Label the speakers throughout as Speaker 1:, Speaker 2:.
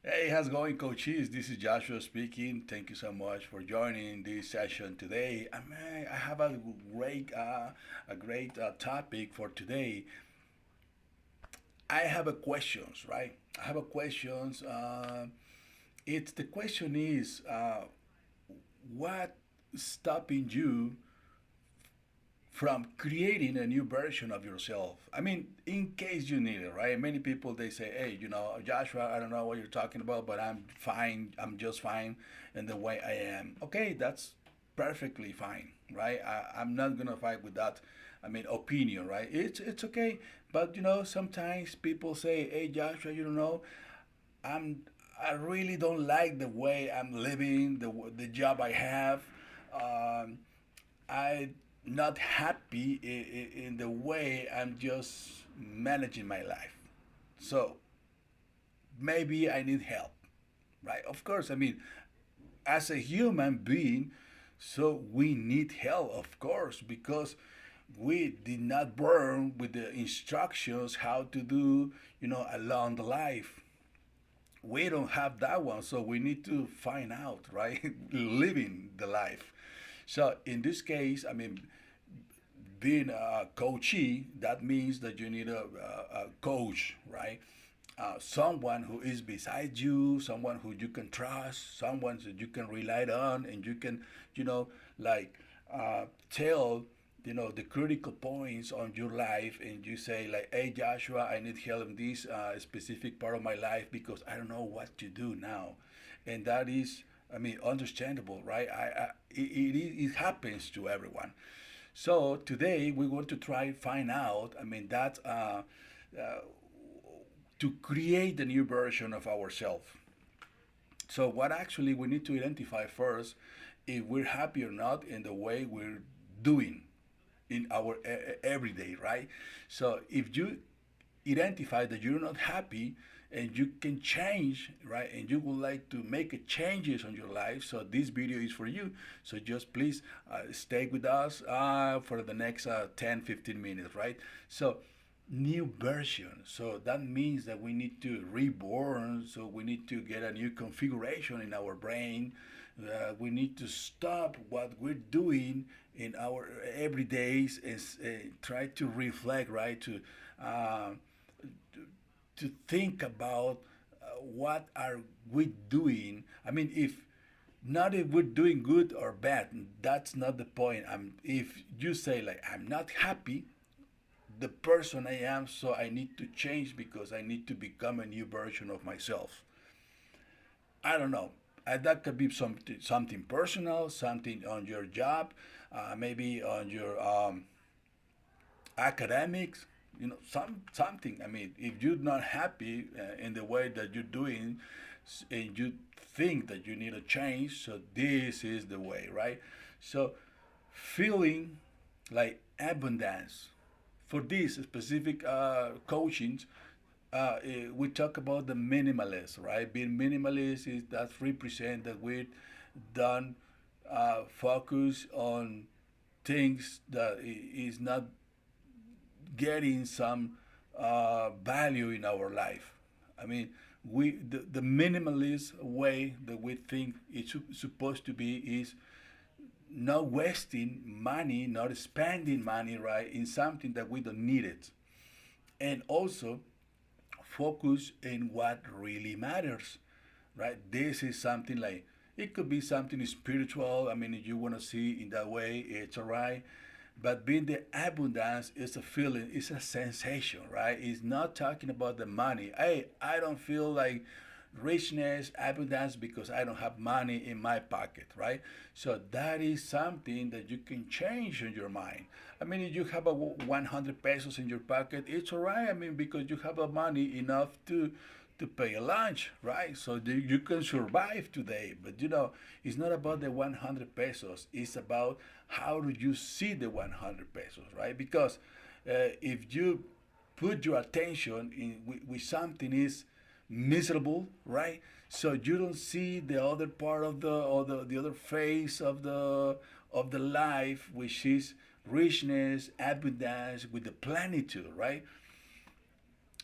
Speaker 1: Hey, how's it going, coaches? This is Joshua speaking. Thank you so much for joining this session today. I have a great topic for today. I have a questions, right? I have a questions. It's the question is, what stopping you from creating a new version of yourself. I mean, in case you need it, right? Many people they say, "Hey, Joshua, I don't know what you're talking about, but I'm fine. I'm just fine in the way I am." Okay, that's perfectly fine, right? I'm not gonna fight with that. I mean, opinion, right? It's okay, but sometimes people say, "Hey, Joshua, I'm I really don't like the way I'm living, the job I have. Um, I'm not happy in the way I'm just managing my life. So maybe I need help, right? Of course, I mean, as a human being, so we need help, of course, because we did not born with the instructions how to do, along the life. We don't have that one, so we need to find out, right? Living the life. So in this case, I mean, being a coachee, that means that you need a coach, right? Someone who is beside you, someone who you can trust, someone that you can rely on, and you can, you know, like tell, the critical points on your life, and you say like, "Hey, Joshua, I need help in this specific part of my life because I don't know what to do now," and that is, I mean, understandable, right? It happens to everyone. So today we want to try find out. I mean that uh, to create the new version of ourselves. So what actually we need to identify first if we're happy or not in the way we're doing in our everyday, right? So if you identify that you're not happy and you can change, right, and you would like to make a changes on your life, so this video is for you. So just please stay with us for the next 10-15 minutes, right? So new version, so that means that we need to reborn, so we need to get a new configuration in our brain. We need to stop what we're doing in our everydays and try to reflect, right, uh, to think about what are we doing. I mean, if we're doing good or bad, that's not the point. If you say like, I'm not happy the person I am, so I need to change because I need to become a new version of myself. I don't know. That could be something personal, something on your job, maybe on your academics, something. I mean, if you're not happy in the way that you're doing, and you think that you need a change, so this is the way, right? So feeling like abundance for this specific coaching, we talk about the minimalist, right? Being minimalist is that represent that we don't focus on things that is not getting some value in our life. I mean, the minimalist way that we think it's supposed to be is not wasting money, not spending money, right, in something that we don't need it, and also focus in what really matters, right? This is something like, it could be something spiritual. I mean, if you want to see in that way, it's all right. But being the abundance is a feeling, it's a sensation, right? It's not talking about the money. Hey, I don't feel like richness, abundance because I don't have money in my pocket, right? So that is something that you can change in your mind. I mean, if you have a 100 pesos in your pocket, it's all right. I mean, because you have a money enough to pay a lunch, right? So you can survive today. But it's not about the 100 pesos. It's about how do you see the 100 pesos, right? Because if you put your attention in with something is miserable, right? So you don't see the other part of the other face of the life, which is richness, abundance, with the plenitude, right?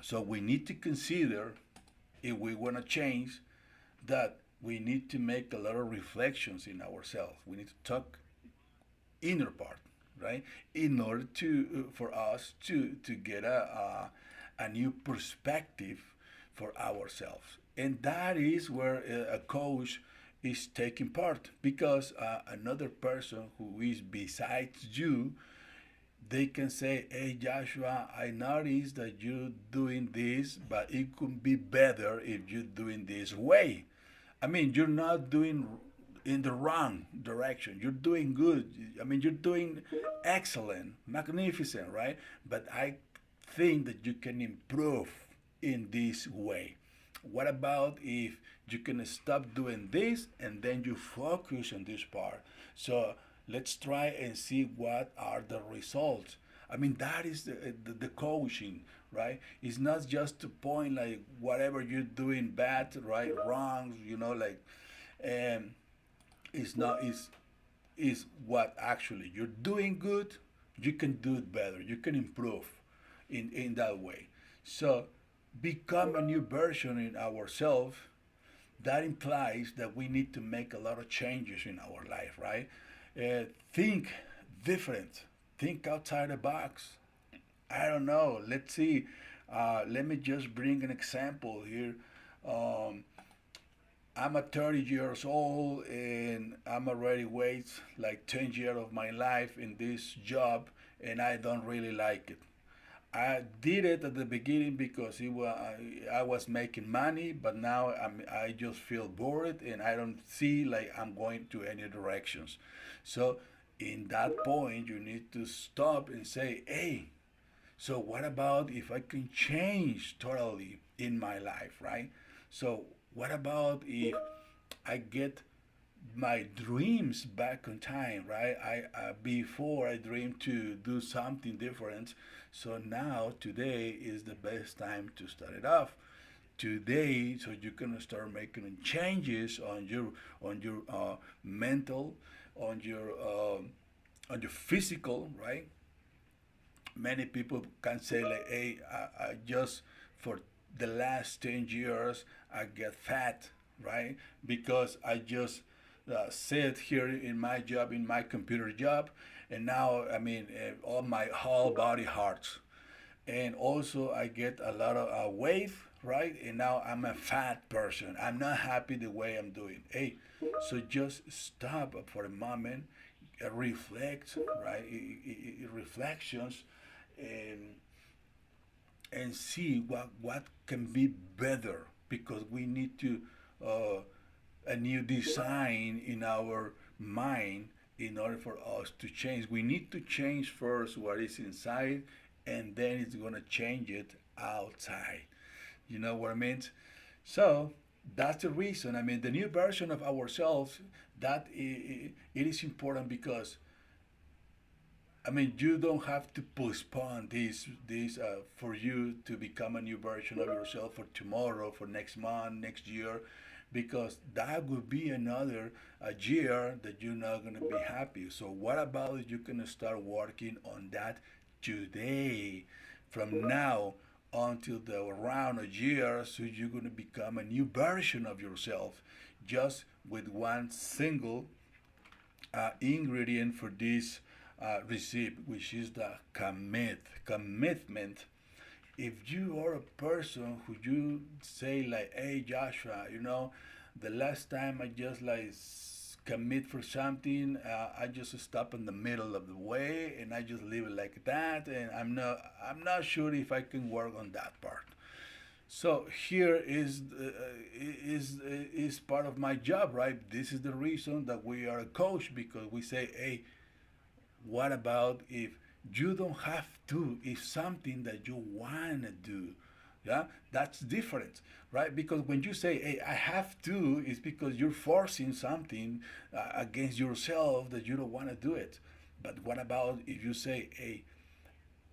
Speaker 1: So we need to consider if we want to change, that we need to make a lot of reflections in ourselves. We need to talk inner part, right? In order to for us to get a new perspective for ourselves, and that is where a coach is taking part, because another person who is besides you, they can say, hey Joshua, I noticed that you're doing this, but it could be better if you're doing this way. I mean, you're not doing in the wrong direction. You're doing good. I mean, you're doing excellent, magnificent, right? But I think that you can improve in this way. What about if you can stop doing this and then you focus on this part? So let's try and see what are the results. I mean, that is the coaching, right? It's not just to point like whatever you're doing bad, right, wrong, like, um, it's not, is what actually you're doing good. You can do it better. You can improve in that way. So become a new version in ourselves. That implies that we need to make a lot of changes in our life, right? Think different. Think outside the box. I don't know. Let's see. Let me just bring an example here. Um, I'm at 30 years old and I'm already wait like 10 years of my life in this job, and I don't really like it. I did it at the beginning because I was making money, but now I just feel bored and I don't see like I'm going to any directions. So in that point, you need to stop and say, hey, so what about if I can change totally in my life, right? So what about if I get my dreams back on time, right? I before I dreamed to do something different, so now today is the best time to start it off. Today, so you can start making changes on your mental, on on your physical, right? Many people can say like, hey, I just for the last 10 years I get fat, right? Because I just sit here in my job, in my computer job, and now I mean all my whole body hurts, and also I get a lot of weight, right? And now I'm a fat person. I'm not happy the way I'm doing. Hey, so just stop for a moment, reflect, right? Reflections, and see what can be better, because we need to uh, a new design in our mind in order for us to change. We need to change first what is inside, and then it's going to change it outside. You know what I mean? So that's the reason. I mean, the new version of ourselves, it is important, because I mean, you don't have to postpone this for you to become a new version of yourself for tomorrow, for next month, next year, because that would be another year that you're not gonna be happy. So what about you can start working on that today, from now until the around a year, so you're gonna become a new version of yourself, just with one single ingredient for this recipe, which is the commitment. If you are a person who you say like, hey Joshua, the last time I just like commit for something, I just stop in the middle of the way and I just leave it like that, and I'm not sure if I can work on that part. So here is part of my job, right? This is the reason that we are a coach, because we say, hey, what about if you don't have to? If something that you wanna do, yeah, that's different, right? Because when you say, "Hey, I have to," it's because you're forcing something against yourself that you don't want to do it. But what about if you say, "Hey,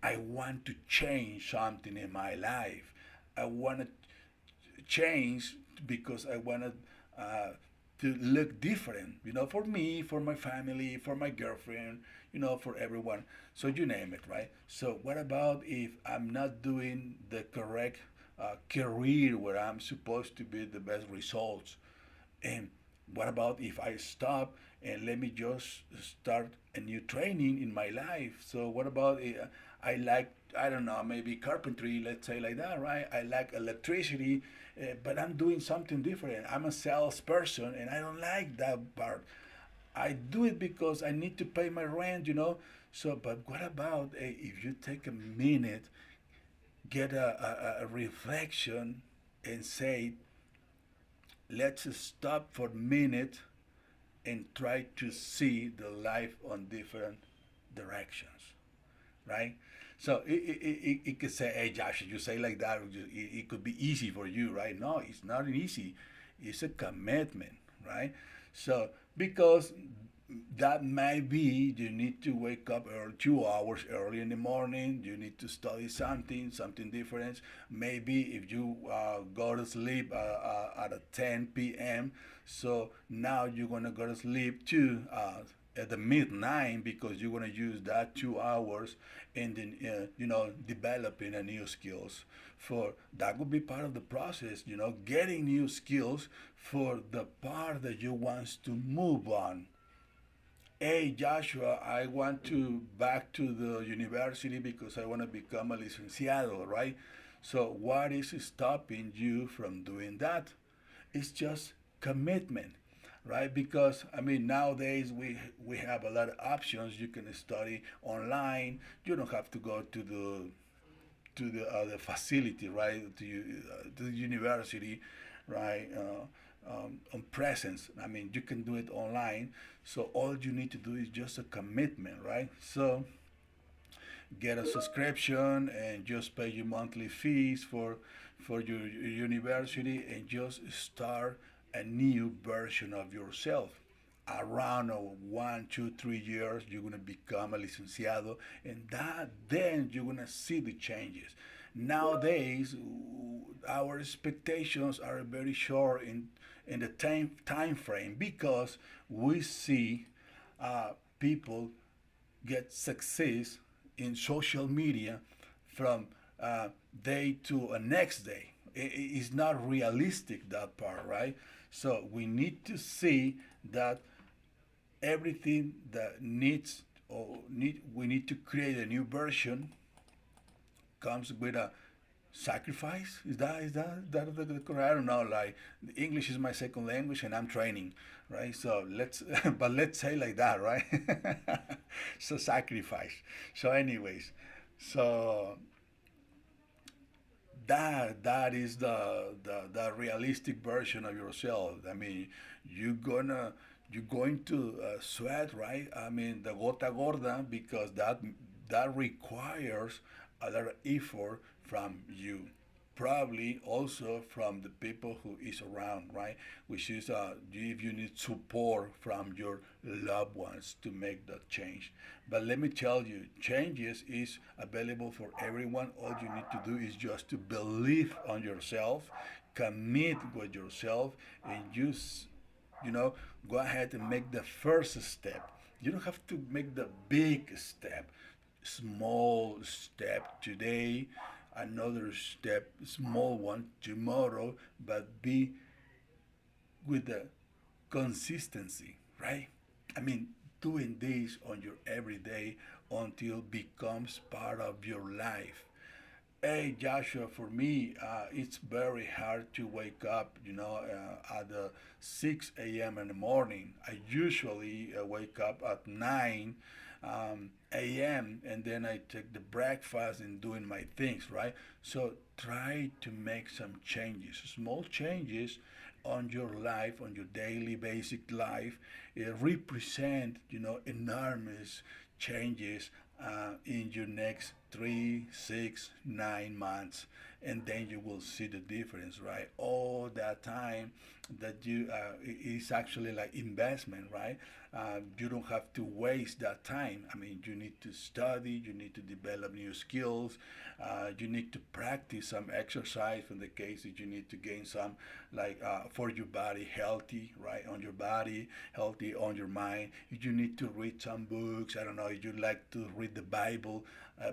Speaker 1: I want to change something in my life. I want to change because I want to look different, for me, for my family, for my girlfriend, for everyone. So you name it, right? So what about if I'm not doing the correct career where I'm supposed to be the best results. And what about if I stop and let me just start a new training in my life? So what about I like, I don't know, maybe carpentry, let's say like that, right? I like electricity, but I'm doing something different. I'm a salesperson and I don't like that part. I do it because I need to pay my rent. So, but what about if you take a minute, get a reflection, and say, let's stop for a minute and try to see the life on different directions, right? So it could say, hey, Josh, you say like that, it could be easy for you, right? No, it's not easy. It's a commitment, right? So because that might be you need to wake up 2 hours early in the morning. You need to study something different. Maybe if you go to sleep at a 10 p.m., so now you're gonna go to sleep too at the midnight because you're gonna use that 2 hours and then developing a new skills. For that would be part of the process. Getting new skills for the part that you want to move on. Hey Joshua, I want to back to the university because I want to become a licenciado, right? So what is stopping you from doing that? It's just commitment, right? Because I mean nowadays we have a lot of options. You can study online. You don't have to go to the facility, right? To the university, right? On presence. I mean, you can do it online. So all you need to do is just a commitment, right? So get a subscription and just pay your monthly fees for your university and just start a new version of yourself. Around 1, 2, 3 years, you're gonna become a licenciado, and that then you're gonna see the changes. Nowadays, our expectations are very short in the time frame because we see people get success in social media from day to a next day. It's not realistic, that part, right? So we need to see that everything that we need to create a new version comes with a sacrifice. Is that the correct? I don't know. Like English is my second language and I'm training, right? So let's but let's say like that, right? So sacrifice. So anyways, so that is the realistic version of yourself. I mean, you're going to sweat, right? I mean, the gota gorda because that requires a lot of effort from you. Probably also from the people who is around, right? Which is if you need support from your loved ones to make that change. But let me tell you, changes is available for everyone. All you need to do is just to believe on yourself, commit with yourself, and you know, go ahead and make the first step. You don't have to make the big step. Small step today, another step, small one tomorrow, but be with the consistency, right? I mean, doing this on your everyday until it becomes part of your life. Hey Joshua, for me, it's very hard to wake up, at 6 a.m. in the morning. I usually wake up at 9 a.m. and then I take the breakfast and doing my things, right? So try to make some changes, small changes on your life, on your daily basic life. It represent, enormous changes in your next 3, 6, 9 months, and then you will see the difference, right? All that time that you is actually like investment, right? You don't have to waste that time. I mean, you need to study, you need to develop new skills, you need to practice some exercise. In the case that you need to gain some, like for your body healthy, right? On your body healthy, on your mind. You need to read some books. I don't know. You like to read the Bible.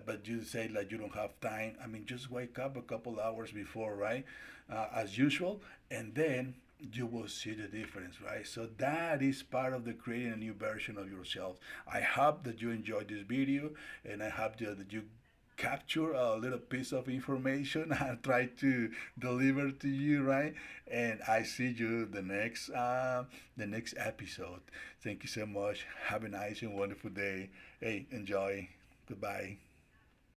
Speaker 1: but you say like you don't have time. I mean, just wake up a couple hours before, right? As usual, and then you will see the difference, right? So that is part of the creating a new version of yourself. I hope that you enjoyed this video, and I hope that you capture a little piece of information and try to deliver to you, right? And I see you the next episode. Thank you so much. Have a nice and wonderful day. Hey, enjoy. Goodbye.